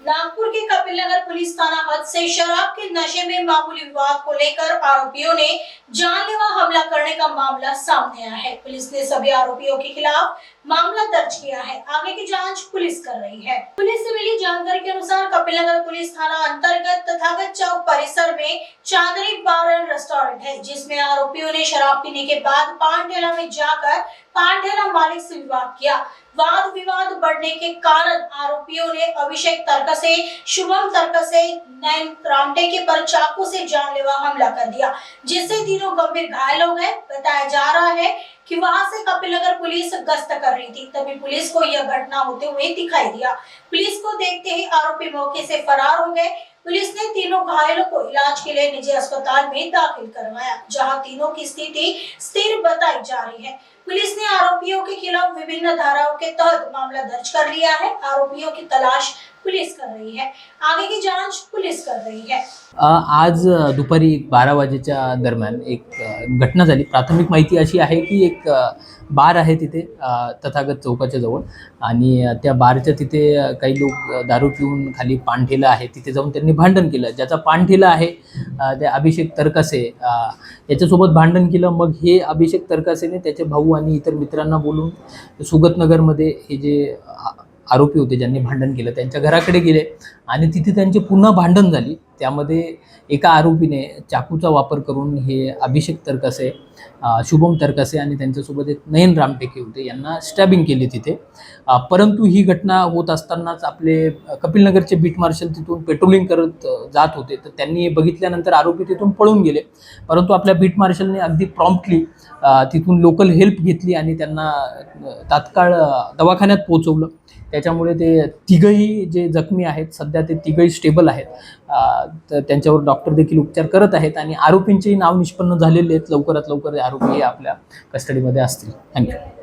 नागपुर के Kapil Nagar police थाना हद से शराब के नशे में मामूली विवाद को लेकर आरोपियों ने जानलेवा हमला करने का मामला सामने आया है। पुलिस ने सभी आरोपियों के खिलाफ मामला दर्ज किया है। आगे की जांच पुलिस कर रही है। पुलिस से मिली जानकारी के अनुसार कपिल नगर पुलिस थाना अंतर्गत तथागत चौक परिसर में चांदनी बार एंड रेस्टोरेंट है, जिसमें आरोपियों ने शराब पीने के बाद पान ठेला में जाकर पान ठेला मालिक से विवाद किया। वाद विवाद बढ़ने के कारण आरोपियों ने अभिषेक तरकसे, शुभम तरकसे, नयन रामटेके पर चाकू से जानलेवा हमला कर दिया, जिससे तीनों गंभीर घायल हो गए। बताया जा रहा है कि वहां से कपिल नगर पुलिस गश्त कर रही थी, तभी पुलिस को यह घटना होते हुए दिखाई दिया। पुलिस को देखते ही आरोपी मौके से फरार हो गए। पुलिस ने तीनों घायलों को इलाज के लिए निजी अस्पताल में दाखिल करवाया, जहां तीनों की स्थिति स्थिर बताई जा रही है। पुलिस ने आरोपियों के खिलाफ विभिन्न धाराओं के तहत मामला दर्ज कर लिया है। आरोपियों की तलाश पुलिस कर रही है। आगे की जांच पुलिस कर रही है। आज दुपारी 12 वाजेच्या दरम्यान एक घटना झाली। प्राथमिक माहिती अशी आहे की एक बार आहे तिथे तथागत चौकाच्या जवळ, आणि त्या बारच्या तिथे काही लोक दारू पिऊन खाली पानठेला आहे तिथे जाऊन त्यांनी भांडण केलं। ज्याचा पानठेला आहे त्या अभिषेक तरकसे याच्यासोबत भांडण केलं। मग हे अभिषेक तरकसेने त्याचे भाऊ आणि इतर मित्रांना बोलून सुगतनगरमध्ये हे जे आरोपी होते ज्यांनी भांडण केलं त्यांच्या घराकडे गेले आणि तिथे त्यांची पुन्हा भांडण झाली। त्यामध्ये एका आरोपीने चाकूचा वापर करून हे अभिषेक तरकसे, शुभम तरकसे आणि त्यांच्यासोबत एक नयन रामटेके होते यांना स्टॅबिंग केली तिथे। परंतु ही घटना होत असतानाच आपले कपिल नगरचे बीट मार्शल तिथून पेट्रोलिंग करत जात होते, तर त्यांनी बघितल्यानंतर आरोपी तिथून पळून गेले। परंतु आपल्या बीट मार्शलने अगदी प्रॉम्प्टली तिथून लोकल हेल्प घेतली आणि त्यांना तात्काळ दवाखान्यात पोहोचवलं। त्याच्यामुळे ते तिघही जे जखमी आहेत सध्या ते तिघही स्टेबल आहेत, तर त्यांच्यावर डॉक्टर देखील उपचार करत आहेत आणि आरोपींचेही नाव निष्पन्न झालेले आहेत। लवकरात लवकर आरोपी आपल्या कस्टडीमध्ये असतील। थँक्यू।